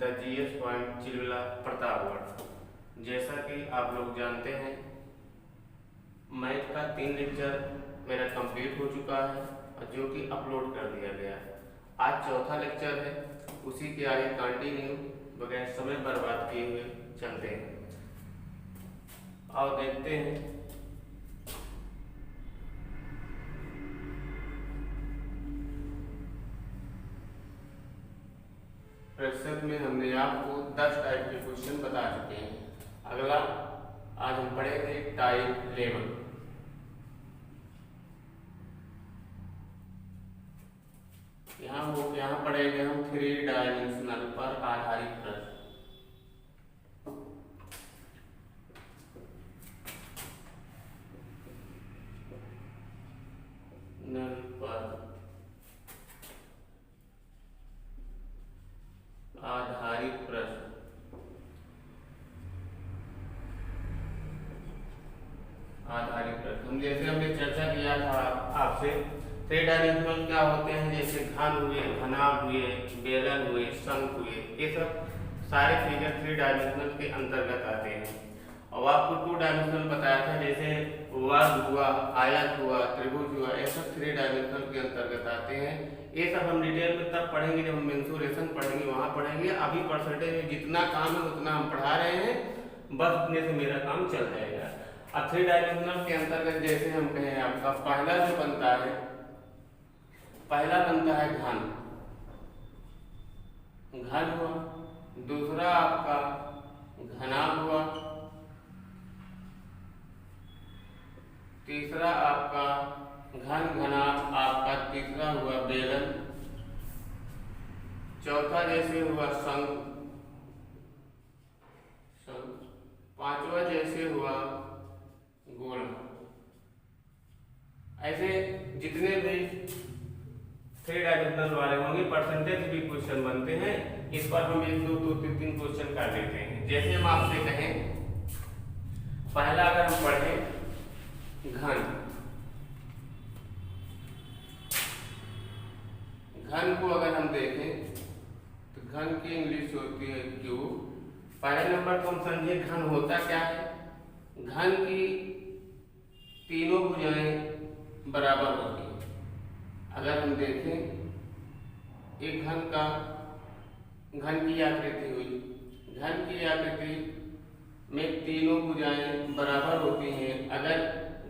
The GS point Chilbila Pratapgarh. जैसा कि आप लोग जानते हैं, मैथ का 3 लेक्चर मेरा कंप्लीट हो चुका है और जो कि अपलोड कर दिया गया है। आज चौथा लेक्चर है, उसी के आगे कंटिन्यू बगैर समय बर्बाद किए हुए चलते हैं और देखते हैं। प्रतिशत में हमने आपको 10 टाइप के क्वेश्चन बता चुके हैं। अगला आज हम पढ़ेंगे टाइप 11। यहाँ पढ़ेंगे हम 3 डायमेंशनल पर आधारित प्रश्न। नल पर आधारित प्रश्न। हम जैसे हमने चर्चा किया था आपसे, 3 डायमेंशनल क्या होते हैं, जैसे घन हुए, घनाभ हुए, बेलन हुए, शंख हुए, ये सब सारे फिगर 3 डायमेंशनल के अंतर्गत आते हैं। और आपको 2 डायमेंशनल बताया था, जैसे वर्ग हुआ, आयत हुआ, त्रिभुज हुआ, ये सब 3 डायमेंशनल के अंतर्गत आते हैं। ये सब हम डिटेल में तब पढ़ेंगे जब हम मेंसुरेशन पढ़ेंगे, वहाँ पढ़ेंगे। अभी परसेंटेज में जितना काम है उतना हम पढ़ा रहे हैं, बस उतने से मेरा काम चल जाएगा। अब 3 डायमेंशनल के अंतर्गत जैसे हम कहें, आपका पहला जो बनता है, पहला बनता है घन हुआ। दूसरा आपका घनाभ हुआ। तीसरा आपका घनाभ, आपका तीसरा हुआ बेलन। चौथा जैसे हुआ शंख। पांचवा जैसे हुआ गोल। ऐसे जितने भी 3 डायमेंशनल वाले होंगे, परसेंटेज भी क्वेश्चन बनते हैं। इस पर हम 1 2 3 क्वेश्चन कर लेते हैं। जैसे हम आपसे कहें, पहला अगर हम पढ़ें घन को अगर हम देखें तो घन की इंग्लिश होती है क्यूब। पहले नंबर तो हम समझे घन होता क्या है। घन की तीनों भुजाएं बराबर होती हैं। अगर हम देखें, एक घन की आकृति हुई, घन की आकृति में तीनों भुजाएं बराबर होती हैं। अगर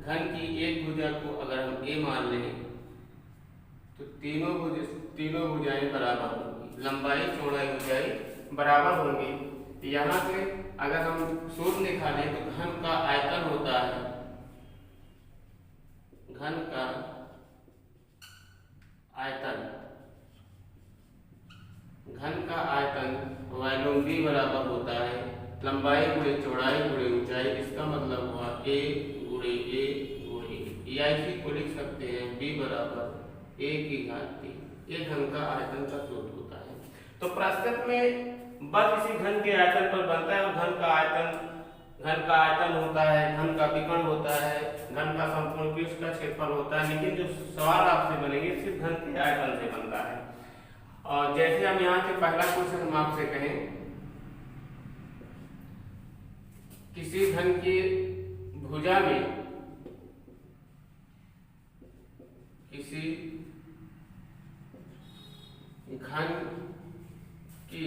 घन की एक भुजा को अगर हम ए मान लें तो तीनों भुजाएं बराबर होंगी, लंबाई चौड़ाई ऊंचाई बराबर होंगी। यहाँ से अगर हम सूत्र निकालें तो घन का आयतन होता है, घन का आयतन वॉल्यूम बी बराबर होता है लंबाई गुणे चौड़ाई गुणे ऊंचाई। इसका मतलब हुआ ए गुणे ए गुणे ए। या इसी को लिख सकते हैं बी बराबर ए की घात 3। ये घन का आयतन का सूत्र होता है। तो प्रश्न में बस इसी घन के आयतन पर बनता है। घन का आयतन होता है, घन का विकर्ण होता है, घन का संपूर्ण पृष्ठ का क्षेत्रफल होता है। लेकिन जो सवाल आपसे बनेंगे सिर्फ घन के आयतन से बनता है। और जैसे हम यहाँ से पहला क्वेश्चन हम आपसे कहें, किसी घन की भुजा में किसी घन की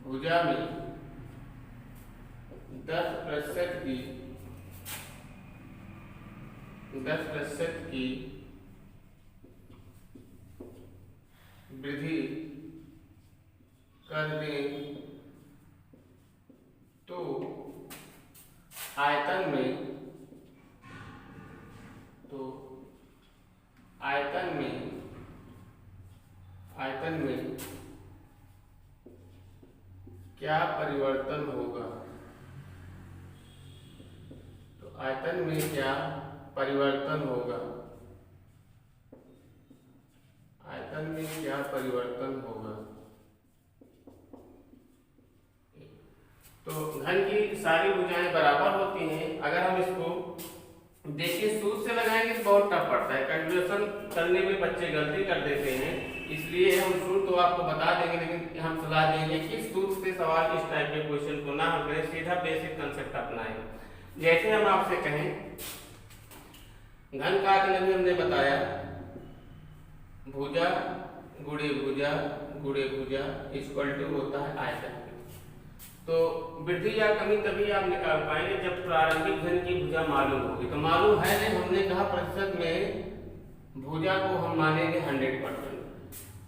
भुजा में 10% की वृद्धि कर दें तो आयतन में क्या परिवर्तन होगा। तो आयतन में क्या परिवर्तन होगा, आयतन में क्या परिवर्तन होगा। तो घन की सारी भुजाएं बराबर होती हैं। अगर हम इसको देखिए सूत्र से लगाएंगे तो बहुत टफ पड़ता है, कैलकुलेशन करने में बच्चे गलती कर देते हैं, इसलिए हम सूत्र तो आपको बता देंगे, लेकिन हम सलाह देंगे कि सूत्र से सवाल इस टाइप के क्वेश्चन को ना हम करें, सीधा बेसिक कंसेप्ट अपनाएं। जैसे हम आपसे कहें घन का आकलन हमने बताया भुजा गुणे भुजा गुणे भुजा इक्वल टू होता है आयतन। तो वृद्धि या कमी तभी आप निकाल पाएंगे जब प्रारंभिक घन की भुजा मालूम होगी। तो मालूम है नहीं, हमने कहा प्रतिशत में भुजा को हम मानेंगे 100%।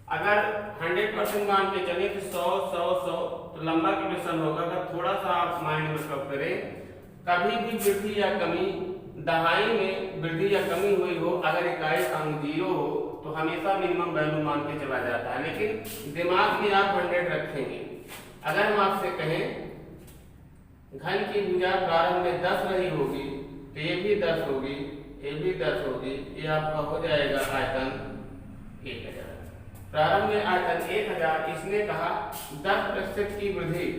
अगर 100% मान के चले तो 100 100 100 तो लंबा क्वेश्चन होगा। अगर थोड़ा सा आप माइंड में कब करें, कभी भी वृद्धि या कमी दहाई में वृद्धि या कमी हुई हो, अगर इकाई अंक 0 हो तो हमेशा मिनिमम वैल्यू मान के चला जाता है, लेकिन दिमाग में आप 100 रखेंगे। अगर हम आपसे कहें घन की भुजा प्रारंभ में 10 रही होगी तो ये भी 10 होगी, ये भी 10 होगी, ये आपका हो जाएगा आयतन 1000। प्रारंभ में आयतन 1000, इसने कहा 10% की वृद्धि।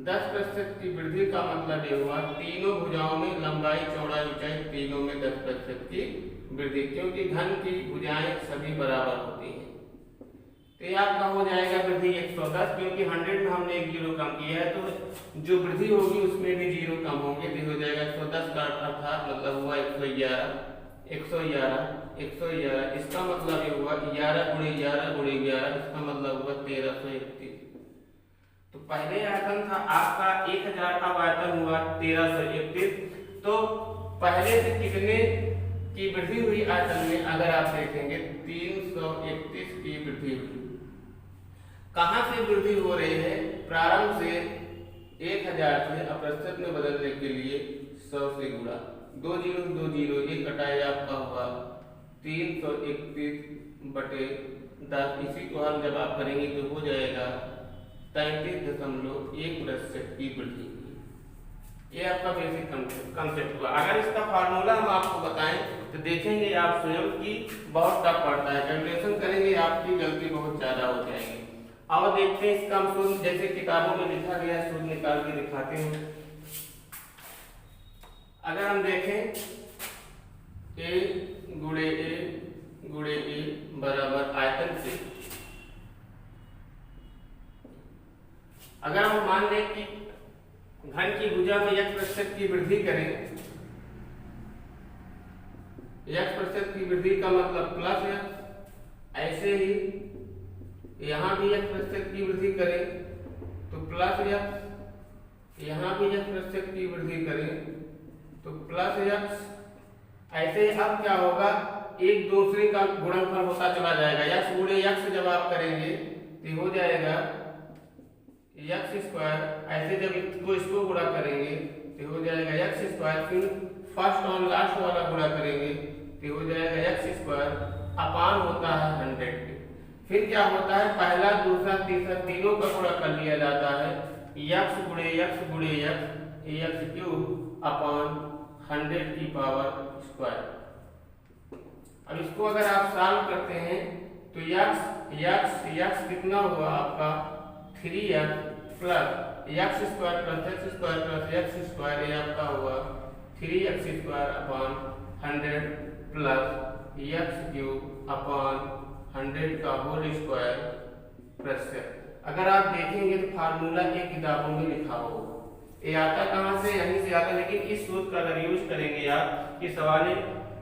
10% की वृद्धि का मतलब ये हुआ तीनों भुजाओं में लंबाई चौड़ाई ऊंचाई तीनों में 10% की वृद्धि, क्योंकि घन की भुजाएं सभी बराबर होती हैं। तो ये आपका हो जाएगा वृद्धि 110, क्योंकि 100 में हमने एक 0 कम किया है, तो जो वृद्धि होगी उसमें भी 0 कम होंगे, तो हो जाएगा 110 का अर्थात मतलब हुआ 111 111 111। इसका मतलब ये हुआ 11 गुणे 11 गुणे 11, इसका मतलब हुआ 1331। तो पहले आयतन था आपका 1000, अब आयतन हुआ 1331। तो पहले से कितने की वृद्धि हुई आयतन में, अगर आप देखेंगे 331 की वृद्धि हुई। कहां से वृद्धि हो रही है? प्रारंभ से 1000 से प्रतिशत में बदलने के लिए 100 से गुणा, 2 0 2 0, ये कटाई आपका हुआ 331 बटे 10। इसी को हम जब आप करेंगे तो हो जाएगा 33.1% की वृद्धि। ये आपका बेसिक कंसेप्ट हुआ। अगर इसका फार्मूला हम आपको बताएं तो देखेंगे आप स्वयं की बहुत टफ पड़ता है, कैलकुलेशन करेंगे आपकी गलती बहुत ज्यादा हो जाएगी। अब देखते हैं इसका हम सूत्र, जैसे किताबों में लिखा गया है सूत्र निकाल के दिखाते हैं। अगर हम देखें a गुणे a बराबर आयतन से, अगर हम मान लें कि घन की भुजा में 1% की वृद्धि करें, 1% की वृद्धि का मतलब प्लस है, ऐसे ही यहाँ भी 1% की वृद्धि करें तो प्लस x, यहाँ भी 1% की वृद्धि करें तो प्लस x। ऐसे अब क्या होगा, एक दूसरे का गुणनफल होता चला जाएगा। x गुणे x जब आप करेंगे तो हो जाएगा x²। ऐसे जब इसको गुणा करेंगे तो हो जाएगा x²। फिर फर्स्ट और लास्ट वाला गुणा करेंगे तो हो जाएगा x² अपान होता है 100 के। फिर क्या होता है, पहला दूसरा तीसरा तीनों का गुणा कर लिया जाता है, x गुणे x क्यूब अपान 100 की पावर स्क्वायर। अब इसको अगर आप सॉल्व करते हैं तो x कितना हुआ आपका 3x plus x² plus x² plus x², ये आपका हुआ 3x² अपान 100 प्लस x क्यूब अपान 100 का होल स्क्वायर प्लस। अगर आप देखेंगे तो फार्मूला के किताबों में लिखा होगा, ये आता कहां से, यहीं से आता, लेकिन इस सूत्र का अगर यूज करेंगे आप कि सवाल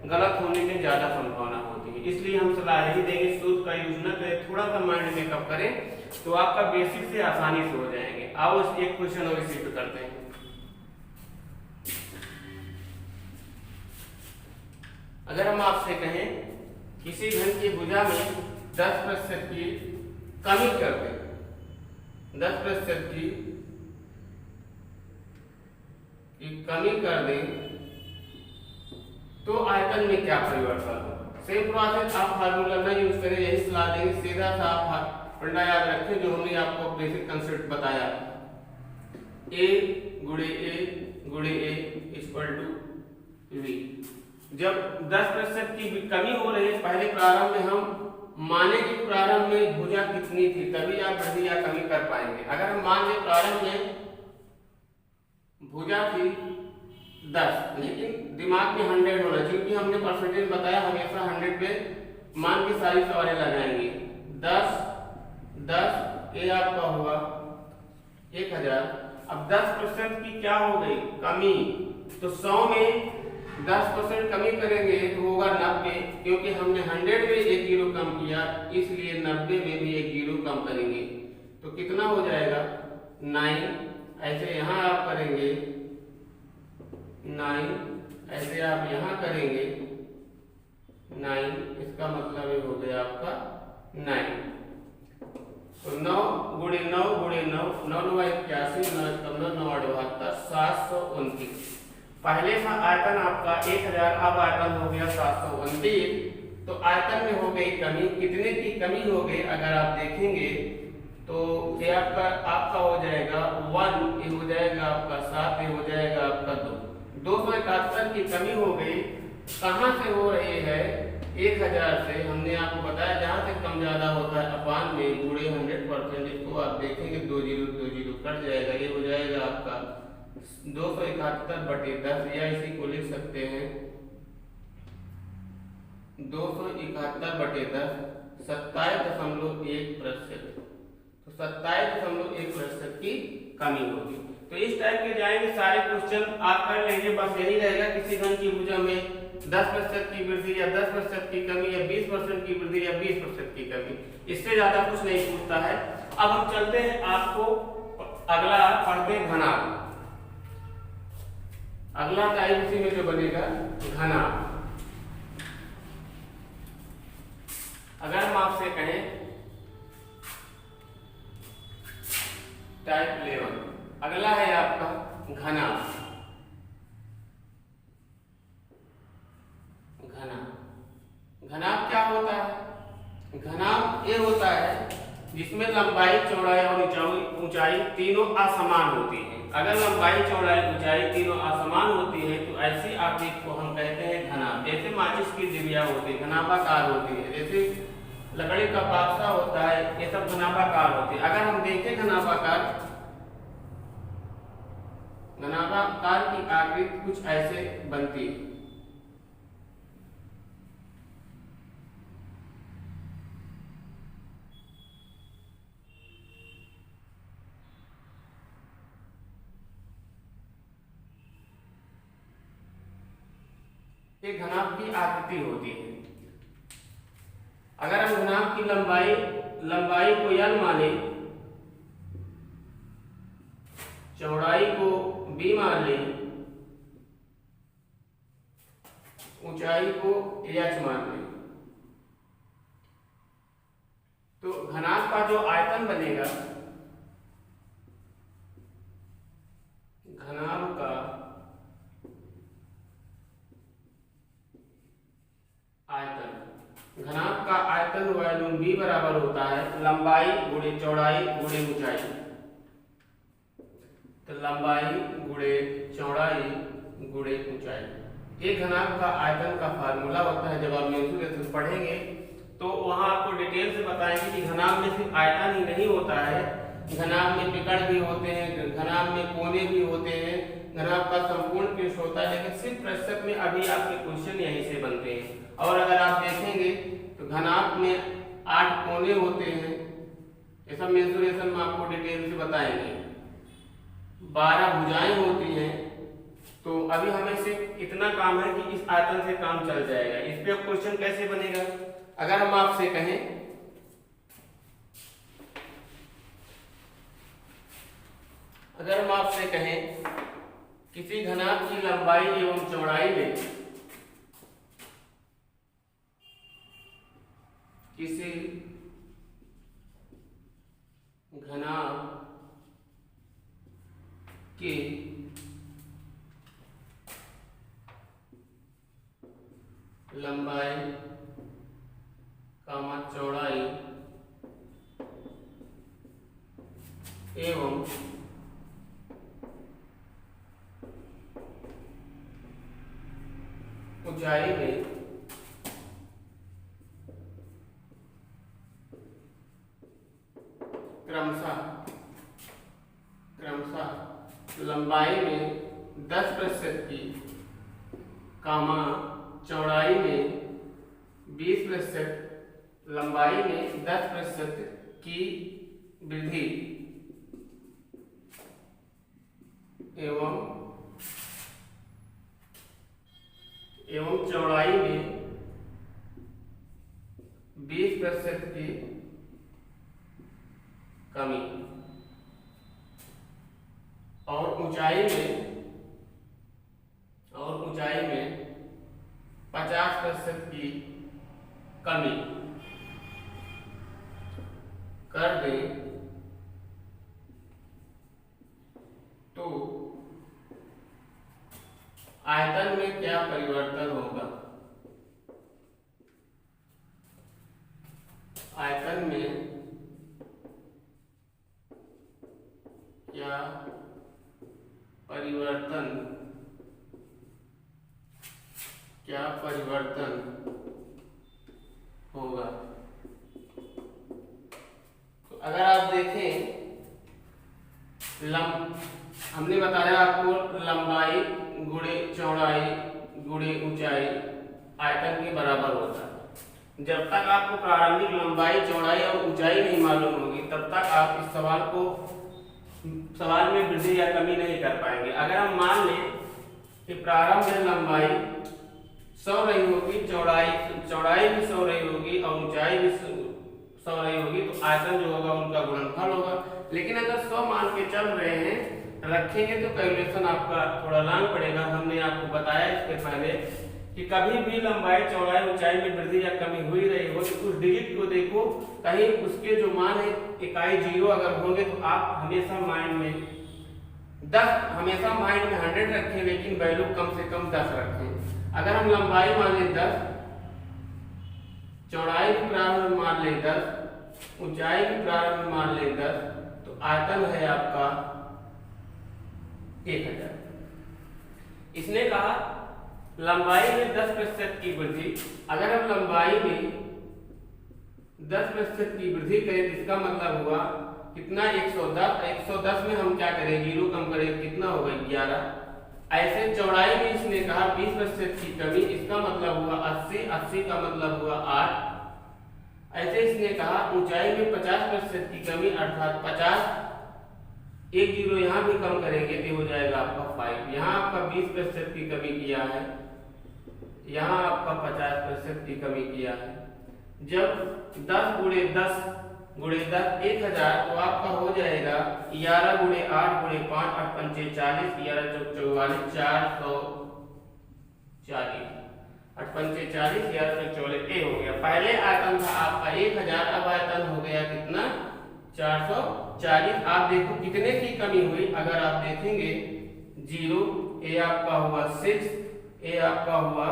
गलत होने में ज्यादा संभावना होती है, इसलिए हम सलाह यही देंगे सूत्र का यूज न करें, थोड़ा सा माइंड मेकअप करें तो आपका बेसिक से आसानी से हो जाएंगे। आओ एक क्वेश्चन और इसी पे करते हैं। अगर हम आपसे कहें किसी घन की भुजा में 10% की कमी कर दें, 10% की कमी कर दें तो आयतन में क्या परिवर्तन होगा। सेम प्रोसेस, आप फार्मूला ना यूज करें, यही सलाह देंगे, सीधा सा आप फंडा याद रखें जो हमने आपको बेसिक कंसेप्ट बताया, a गुणे a इक्वल टू v। जब 10% की कमी हो रही है, पहले प्रारंभ में हम माने कि प्रारंभ में भुजा कितनी थी, तभी आप वृद्धि या कमी कर पाएंगे। अगर हम मान लें प्रारंभ में भुजा थी 10, लेकिन दिमाग में 100 होना चाहिए क्योंकि हमने परसेंटेज बताया हमेशा 100 पे मान के सारी सवालें लगाएंगे। 10 ये आपका हुआ 1000। अब 10% की क्या हो गई कमी, तो 100 में 10% कमी करेंगे तो होगा 90, क्योंकि हमने 100 में 1 जीरो कम किया इसलिए 90 में भी 1 जीरो कम करेंगे तो कितना हो जाएगा 9। ऐसे यहाँ आप करेंगे 9, ऐसे आप यहाँ करेंगे 9, इसका मतलब ये हो गया आपका 9। तो 9 गुणे 9 गुणे 9, 9 9 81, 9 9 9 78, 729। पहले था आयतन आपका 1000, अब आयतन हो गया 729। तो आयतन में हो गई कमी, कितने की कमी हो गई अगर आप देखेंगे तो ये आपका हो जाएगा 1, ये हो जाएगा आपका 7, ये हो जाएगा आपका 2। 271 की कमी हो गई। कहाँ से हो रही है 1000 से, हमने आपको बताया जहाँ से कम ज्यादा होता है अपान में गुणे 100%। इसको आप देखेंगे 2 जीरो कट जाएगा, ये हो जाएगा आपका 271/10, या इसी को लिख सकते हैं 271/10, 27.1%। तो 27.1% की कमी होगी। तो इस टाइप के जाएंगे सारे क्वेश्चन आप कर लेंगे। बस यही रहेगा किसी घन की भुजा में 10% की वृद्धि या 10% की कमी या 20% की वृद्धि या 20% की कमी, इससे ज्यादा कुछ नहीं पूछता है। अब हम चलते हैं आपको अगला पढ़ते हैं घनाभ। अगला टाइप इसी में जो बनेगा घनाभ। अगर हम आपसे कहें टाइप 11, अगला है आपका घनाभ। घनाभ क्या होता है? घनाभ ये होता है जिसमें लंबाई चौड़ाई और ऊंचाई तीनों असमान होती है। अगर लंबाई चौड़ाई ऊंचाई तीनों असमान होती है तो ऐसी आकृति को हम कहते हैं घनाभ। जैसे माचिस की डिबिया होती है घनाभाकार होती है, जैसे लकड़ी का पासा होता है, ये सब घनाभाकार होती है। अगर हम देखें घनाभाकार की आकृति कुछ ऐसे बनती है। ये घनाभ की आकृति होती है। अगर हम घनाभ की लंबाई को l माने, चौड़ाई को b मान लें, ऊंचाई को h मान लें, तो घनाभ का जो आयतन बनेगा, घनाभ का आयतन, घनाभ का आयतन वॉल्यूम b बराबर होता है लंबाई गुणे चौड़ाई गुणे ऊंचाई। तो लंबाई गुणे चौड़ाई गुणे ऊंचाई, ये घनाभ का आयतन का फार्मूला होता है। जब आप मेंसुरेशन पढ़ेंगे तो वहां आपको डिटेल से बताएंगे कि घनाभ में सिर्फ आयतन ही नहीं होता है, घनाभ में पिकड़ भी होते हैं, घनाभ में कोने भी होते हैं, घनाभ का संपूर्ण पृष्ठ होता है। लेकिन सिर्फ प्रतिशत में अभी आपके क्वेश्चन यहीं से बनते हैं। और अगर आप देखेंगे तो घनाभ में 8 कोने होते हैं, ये सब मेंसुरेशन में आपको डिटेल से बताएंगे। 12 भुजाएं होती हैं। तो अभी हमें सिर्फ इतना काम है कि इस आयतन से काम चल जाएगा। इस पे क्वेश्चन कैसे बनेगा? अगर हम आपसे कहें किसी घनाभ की लंबाई एवं चौड़ाई में किसी घनाभ की लंबाई चौड़ाई एवं ऊंचाई में क्रमशः लंबाई में 10% की कामा चौड़ाई में 20%, लंबाई में 10% की वृद्धि एवं चौड़ाई में 20% की कमी और ऊंचाई में 50% की कमी कर दें तो आयतन में क्या परिवर्तन होगा? आयतन में क्या परिवर्तन होगा? तो अगर आप देखें, हमने बताया आपको लंबाई गुणे चौड़ाई गुणे ऊंचाई आयतन के बराबर होता है। जब तक आपको प्रारंभिक लंबाई चौड़ाई और ऊंचाई नहीं मालूम होगी तब तक आप इस सवाल में वृद्धि या कमी नहीं कर पाएंगे। अगर हम मान लें कि प्रारंभ में लंबाई 100 रही होगी, चौड़ाई भी 100 रही होगी और ऊंचाई भी 100 रही होगी, तो आयतन जो होगा उनका गुणनफल होगा। लेकिन अगर 100 मान के चल रहे हैं रखेंगे तो कैलकुलेशन आपका थोड़ा लॉन्ग पड़ेगा। हमने आपको बताया इसके पहले कि कभी भी लंबाई चौड़ाई ऊंचाई में वृद्धि या कमी हुई रही हो तो उस डिजिट को देखो, कहीं उसके जो मान है इकाई 0 अगर होंगे तो आप हमेशा माइंड में 100 रखें, लेकिन वैल्यू कम से कम 10 रखें। अगर हम लंबाई मान लें 10, चौड़ाई भी प्रारंभ में मान लें 10, ऊंचाई भी प्रारंभ में मान लें 10, तो आयतन है आपका 1000। इसने कहा लंबाई में 10% की वृद्धि। अगर हम लंबाई में 10% की वृद्धि करें तो इसका मतलब हुआ कितना? 110 में हम क्या करें? 0 कम करें, कितना होगा? 11। ऐसे चौड़ाई में इसने कहा 20% की कमी, इसका मतलब हुआ 80 का मतलब हुआ 8। ऐसे इसने कहा ऊंचाई में 50% की कमी अर्थात 50, एक 0 यहाँ भी कम करेंगे तो हो जाएगा आपका 5। यहाँ आपका 20% की कमी किया है, यहाँ आपका 50% की कमी किया है। जब 10 गुणे 10 1000 तो आपका हो जाएगा 11 गुणे 8 गुणे 5 8 पंचे 40, 11 चौक 44, 440, 8 पंचे 40, 11 चौक 44, ए हो गया। पहले आयतन था आपका 1000, अब आयतन हो गया कितना? 440। आप देखो कितने की कमी हुई। अगर आप देखेंगे 0, ए आपका हुआ 6, ए आपका हुआ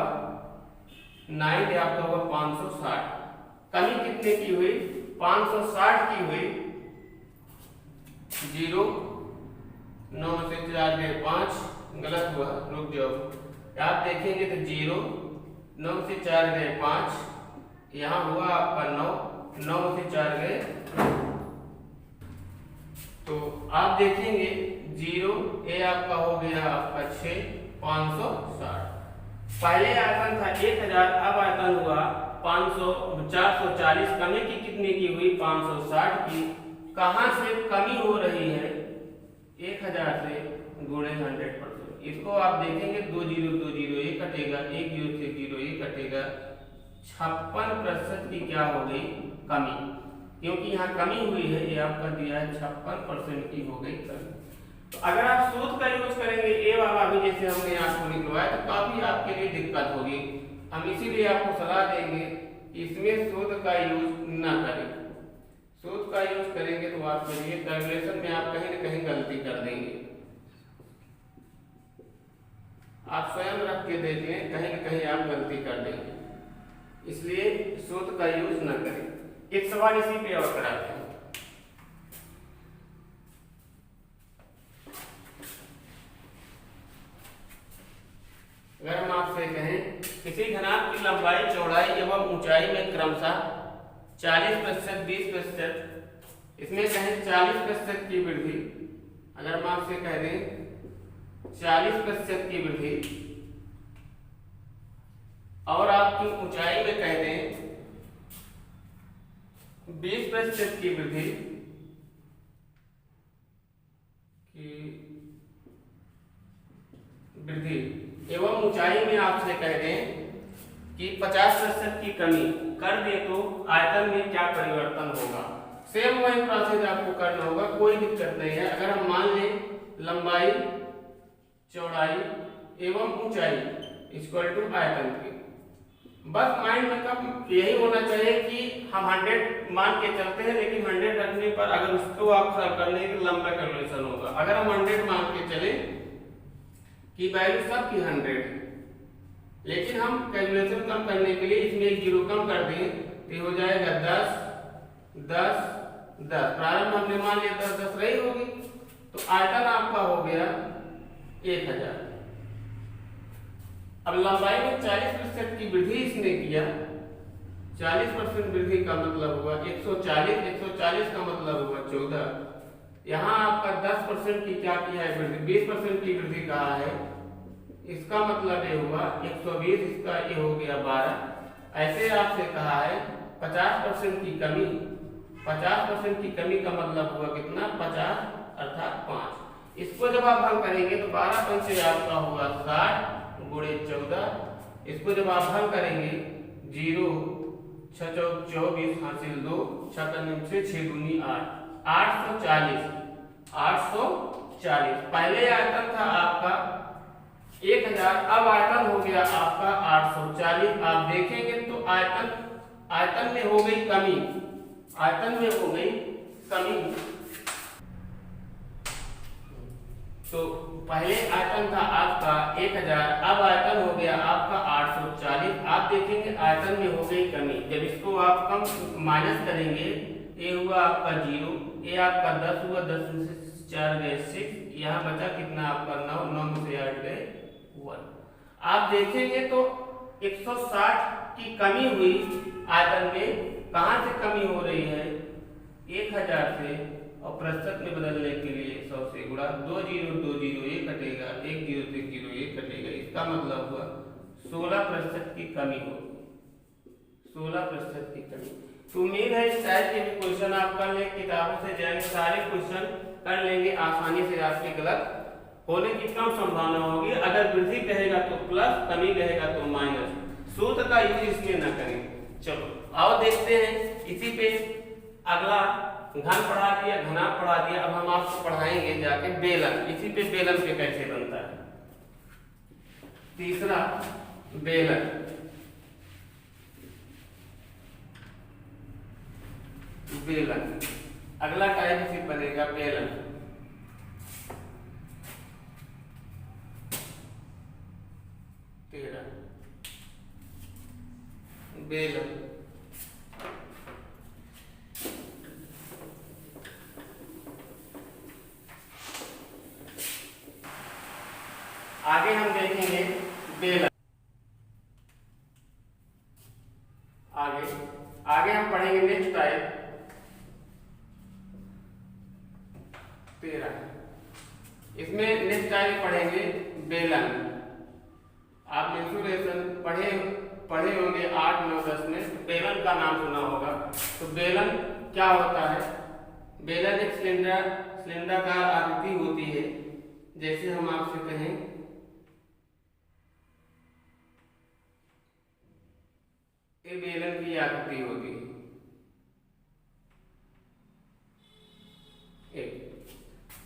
9, ए आपका हुआ 560। कमी कितने की हुई? 560 की हुई। 0 9 से 4 गए 5, गलत हुआ, रुक जाओ। आप देखेंगे तो 0 9 से 4 गए 5, यहाँ हुआ आपका 9 से 4 गए, तो आप देखेंगे 0, ए आपका हो गया आपका 6, 560। पहले आयतन था 1000, अब आयतन हुआ 440। कमी की कितने की हुई? 560 की। कहां से कमी हो रही है? 1000 से गुणे 100%। इसको आप देखेंगे 2 0 2 0 ये कटेगा, 1 0 से 0 ये कटेगा। 56% की क्या हो गई? कमी। क्योंकि यहाँ कमी हुई है, ये आपका दिया है 56% की हो गई कमी। तो अगर आप सूत्र का यूज करेंगे ए वाला भी जैसे हमने आपको निकलवाया तो काफी आपके लिए दिक्कत होगी। हम इसीलिए आपको सलाह देंगे कि इसमें सूत्र का यूज ना करें। सूत्र का यूज करेंगे तो आपके लिए कैलकुलेशन में आप कहीं न कहीं गलती कर देंगे। आप स्वयं रख के देखें, कहीं न कहीं आप गलती कर देंगे, इसलिए सूत्र का यूज ना करें। एक सवाल इसी पे और कराते हैं। अगर हम आपसे कहें किसी घनाभ की लंबाई चौड़ाई एवं ऊंचाई में क्रमशः 40%, 20%, इसमें कहें 40% की वृद्धि। अगर हम आपसे कह दें 40% की वृद्धि आपकी ऊंचाई में कह दें 20% की वृद्धि एवं ऊंचाई में आपसे कह दें कि 50% की कमी कर दे तो आयतन में क्या परिवर्तन होगा। सेम वही प्रोसेस आपको करना होगा, कोई दिक्कत नहीं है। अगर हम मान लें लंबाई, चौड़ाई एवं ऊंचाई इक्वल टू आयतन की, बस माइंड में कब यही होना चाहिए कि हम 100 मान के चलते हैं, लेकिन 100 रखने पर अगर उसको आप सॉल्व करने के लंबा कैलकुलेशन होगा। अगर हम 100 मान के चले कि वैल्यू सब की 100, लेकिन हम कैलकुलेशन कम करने के लिए इसमें एक जीरो कम कर दें तो हो जाएगा 10 10 10। प्रारंभ हमने मान लिया 10 10 रही होगी, तो आयतन आपका हो गया 1000। अब लंबाई में 40% की वृद्धि इसने किया, 40% वृद्धि का मतलब हुआ 140, 140 का मतलब हुआ 14। यहाँ आपका 10% की क्या किया है वृद्धि, 20% की वृद्धि कहा है, इसका मतलब ये हुआ 120, इसका ये हो गया 12। ऐसे आपसे कहा है 50% की कमी, 50% की कमी का मतलब हुआ कितना 50 अर्थात 5। इसको जब आप हल करेंगे तो 12 पंचे आपका हुआ 60 गुणे 14। इसको जब आप हल करेंगे 0 6 चौक 24 हासिल 2 6 का 6 दूनी 8 840 840। पहले आयतन था आपका 1000, अब आयतन हो गया आपका 840। आप देखेंगे तो आयतन में हो गई कमी, आयतन में हो गई कमी। तो पहले आयतन था आपका 1000, अब आयतन हो गया आपका 840। आप देखेंगे आयतन में हो गई कमी। जब इसको आप कम माइनस करेंगे, ये हुआ आपका 0, ये आपका 10 हुआ, 10 में से 4 गए 6, यहाँ बचा कितना आपका 9, 9 में से 8 गए 1। आप देखेंगे तो 160 की कमी हुई आयतन में। कहाँ से कमी हो रही है 1000 से, और प्रतिशत में बदलने के लिए 100 से गुणा, 2 0 2 0 ये कटेगा, 1 0 से 0 ये कटेगा। इसका मतलब हुआ 16% की कमी होगी, 16% की कमी। तो उम्मीद है इस टाइप के भी क्वेश्चन आप कर ले, किताबों से जाएंगे सारे क्वेश्चन कर लेंगे आसानी से। आपके गलत होने की कम संभावना होगी। अगर वृद्धि कहेगा तो प्लस, कमी कहेगा तो माइनस। सूत्र का यूज इसमें न करें। चलो आओ देखते हैं इसी पे अगला। घन पढ़ा दिया, घना पढ़ा दिया, अब हम आपको पढ़ाएंगे जाके बेलन। इसी पे बेलन पे कैसे बनता है। तीसरा बेलन, बेलन अगला टाइप इसी बनेगा बेलन। बेलन आगे हम देखेंगे बेलन। आगे हम पढ़ेंगे नेक्स्ट टाइप 13। इसमें नेक्स्ट टाइप पढ़ेंगे बेलन। आप मेंसुरेशन पढ़े होंगे 8 9 10 में, तो बेलन का नाम सुना होगा। तो बेलन क्या होता है। बेलन एक सिलेंडराकार आकृति होती है। जैसे हम आपसे कहें ये बेलन की आकृति होती है।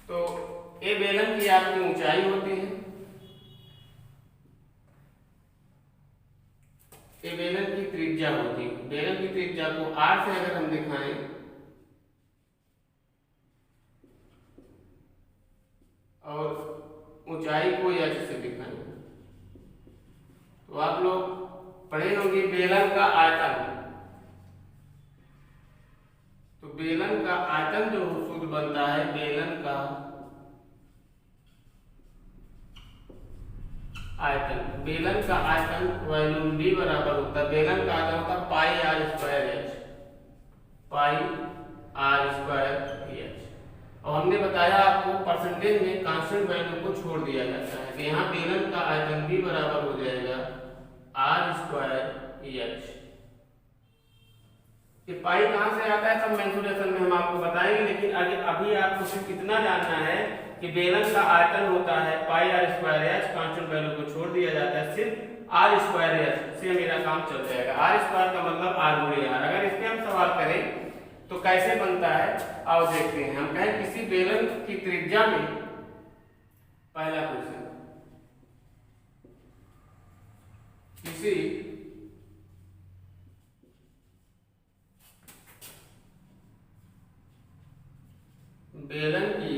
तो ये बेलन की आकृति ऊंचाई होती है। ये बेलन की त्रिज्या होती है। बेलन की त्रिज्या को R से अगर हम दिखाएं और ऊंचाई को H से दिखाएं, तो आप लोग पढ़े होंगे बेलन का आयतन। तो बेलन का आयतन जो सूत्र बनता है, बेलन का आयतन, बेलन का आयतन वॉल्यूम B बराबर होता है। बेलन का आयतन होता है pi r square h, pi r square h. और हमने बताया आपको परसेंटेज में कांस्टेंट वैल्यू को छोड़ दिया जाता है। तो यहाँ बेलन का आयतन B बराबर हो जाएगा आर स्क्वायर एच। ये पाई कहाँ से आता है सब मेंसुरेशन में हम आपको बताएंगे, लेकिन अभी आपको सिर्फ इतना जानना है कि बेलन का आयतन होता है pi r square h, constant value को छोड़ दिया जाता है, सिर्फ आर स्क्वायर एच से मेरा काम चल जाएगा। आर स्क्वायर का मतलब आर गुणे आर। अगर इस पे हम सवाल करें तो कैसे बनता है आओ देखते हैं। हम कहें किसी बेलन की त्रिज्या में, पहला क्वेश्चन, किसी बेलन की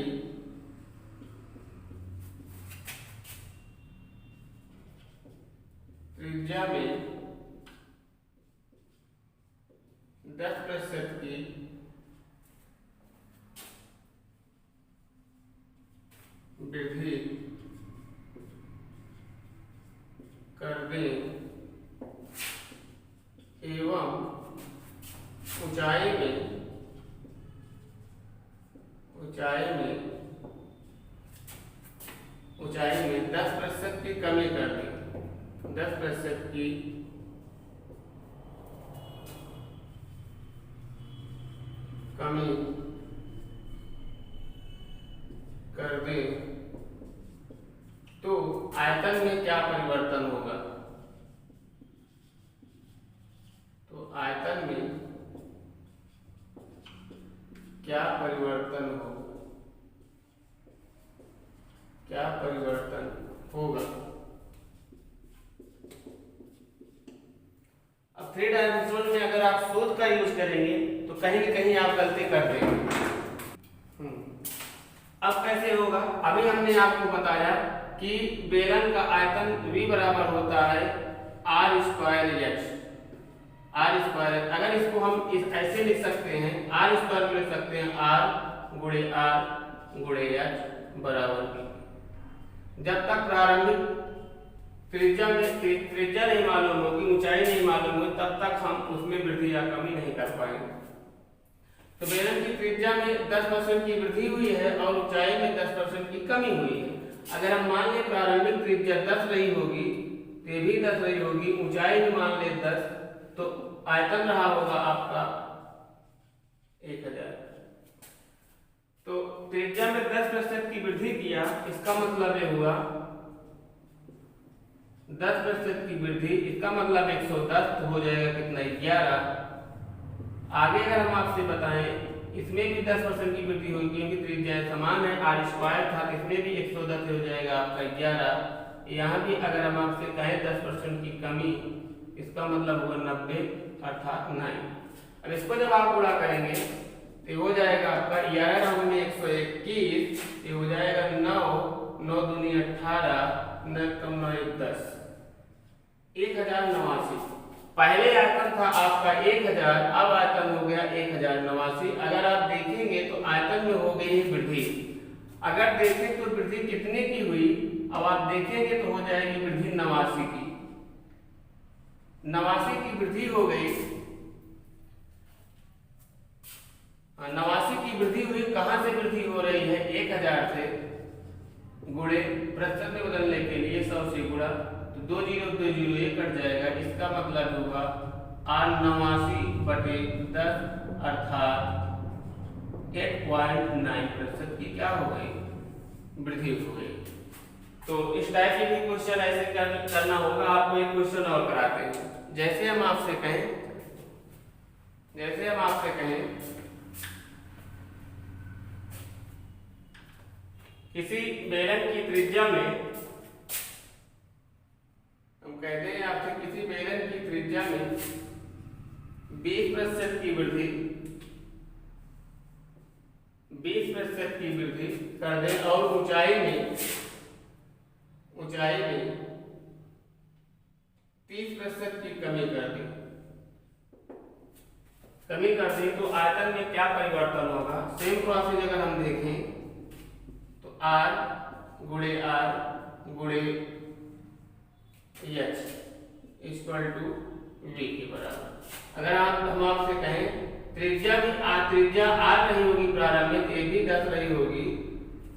त्रिज्या में 10% की वृद्धि कर दें एवं ऊंचाई में 10% की कमी कर दें, 10% की कमी कर दें तो आयतन में क्या परिवर्तन होगा। तो आयतन में क्या परिवर्तन होगा। अब 3 डायमेंशन में अगर आप शोध का यूज करेंगे तो कहीं न कहीं आप गलती कर देंगे। अब कैसे होगा, अभी हमने आपको बताया कि बेलन का आयतन V बराबर होता है r square h. R square, अगर इसको हम ऐसे लिख सकते हैं, आर स्क्वायर को लिख सकते हैं आर गुणे एच बराबर V। जब तक प्रारंभिक त्रिज्या नहीं मालूम होगी, ऊंचाई नहीं मालूम होगी, तब तक हम उसमें वृद्धि या कमी नहीं कर पाएंगे। तो बेलन की त्रिज्या में 10% की वृद्धि हुई है और ऊंचाई में 10% की कमी हुई है। अगर हम मान लें प्रारंभिक त्रिज्या 10 रही होगी, ये भी 10 रही होगी, ऊंचाई भी मान ले 10, तो आयतन रहा होगा आपका 1000। तो त्रिज्या में 10% की वृद्धि किया, इसका मतलब ये हुआ 10% की वृद्धि, इसका मतलब 110 तो हो जाएगा कितना 11। आगे अगर हम आपसे बताएं इसमें भी 10% की वृद्धि होगी क्योंकि त्रिज्या समान है, आर स्क्वायर था, इसमें भी 110 हो जाएगा आपका 11। यहाँ भी अगर हम आपसे कहें 10% की कमी, इसका मतलब होगा 90 अर्थात 9। अब इसको जब आप गुणा करेंगे तो हो जाएगा आपका 11 में 121, ये हो जाएगा 9 दूनी 18, 9 कम 9 1 10, 1089। पहले आयतन था आपका 1000, अब आयतन हो गया 1089। अगर आप देखेंगे तो आयतन में हो गई है वृद्धि। अगर देखें तो वृद्धि कितने की हुई, अब आप देखेंगे तो हो जाएगी वृद्धि 89 की। 89 की वृद्धि हो गई, 89 की वृद्धि हुई। कहां से वृद्धि हो रही है, 1000 से गुणे प्रतिशत में बदलने के लिए 100 से गुणा, तो 2 0 2 0 ये कट जाएगा। इसका मतलब होगा 89/10 अर्थात 8.9% की क्या हो गई, वृद्धि हो गई। तो इस टाइप के भी क्वेश्चन ऐसे करना होगा। आपको एक क्वेश्चन और कराते हैं। जैसे हम आपसे कहें किसी बेलन की त्रिज्या में, हम कहते हैं आपसे किसी बेलन की त्रिज्या में 20% की वृद्धि कर दें और ऊंचाई में 30% की कमी कर दें तो आयतन में क्या परिवर्तन होगा। सेम प्रोसेस अगर हम देखें तो R गुणे एच इक्वल टू V के बराबर। अगर हम आपसे कहें त्रिज्या R नहीं होगी प्रारंभिक, ये भी 10 रही होगी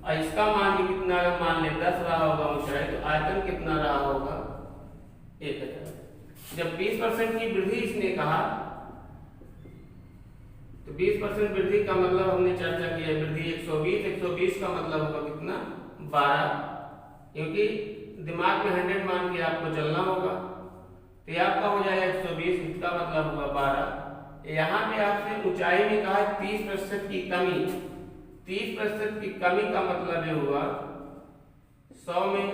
और इसका मान भी कितना, मान ले 10 रहा होगा ऊंचाई, तो आयतन कितना रहा होगा 1000। जब 20% की वृद्धि इसने कहा तो 20% वृद्धि का मतलब हमने चर्चा किया, वृद्धि 120 का मतलब होगा कितना 12, क्योंकि दिमाग में 100 मान के आपको चलना होगा। तो ये आपका हो जाएगा 120, इसका मतलब होगा 12। यहाँ पे आपसे ऊंचाई में कहा 30% की कमी, 30% की कमी का मतलब ये हुआ 100 में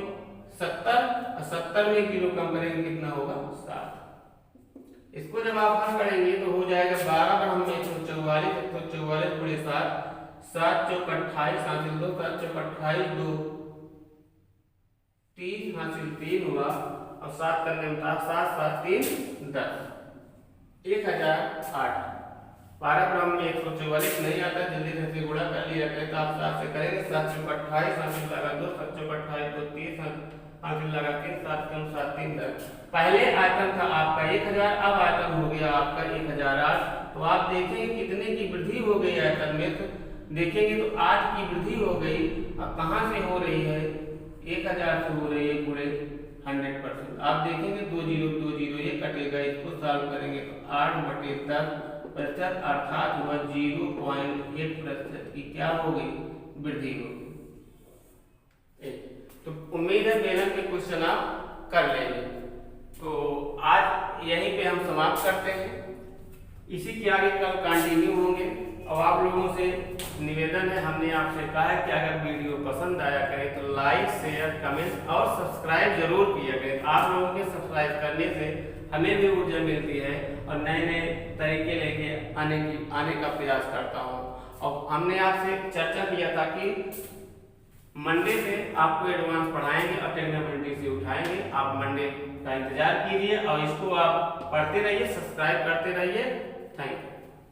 70 और 70 में 1 किलो कम करेंगे कितना होगा 7। इसको जब आप हल करेंगे तो हो जाएगा 12 पर हमने 144, 144 गुणे 7, 7 चौक 28 हासिल 2, 7 चौक 28 2 30 हासिल 3 हुआ, और 7 करने में 7 7 3 10, 1008। 12 पर हमने 144 नहीं आता, जल्दी से गुणा कर लिया करें तो आप 7 से करेंगे, 7 चौक 28 हासिल लगा 2, 7 चौक 28 2 30 हासिल लगा 3, 7 कम 7 3 10। पहले आयतन था आपका 1000, अब आयतन हो गया आपका 1008। तो आप देखेंगे कितने की वृद्धि हो गई आयतन में, तो देखेंगे तो 8 की वृद्धि हो गई। अब कहाँ से हो रही है, 1000 से हो रही है पूरे 100%। आप देखेंगे 2 0 ये कटेगा, इसको सॉल्व करेंगे तो 8/10% अर्थात हुआ 0.8% की क्या हो गई वृद्धि हो गई। तो उम्मीद है मेहनत में क्वेश्चन आप कर लेंगे। तो आज यहीं पे हम समाप्त करते हैं, इसी के आगे कल कंटिन्यू होंगे। और आप लोगों से निवेदन है, हमने आपसे कहा है कि अगर वीडियो पसंद आया करें तो लाइक शेयर कमेंट और सब्सक्राइब जरूर किया करें। आप लोगों के सब्सक्राइब करने से हमें भी ऊर्जा मिलती है और नए नए तरीके लेके आने का प्रयास करता हूँ। और हमने आपसे चर्चा किया था कि मंडे से आपको एडवांस पढ़ाएंगे और टेक्नोलॉजी से उठाएंगे। आप मंडे का इंतजार कीजिए और इसको आप पढ़ते रहिए, सब्सक्राइब करते रहिए। Thank you.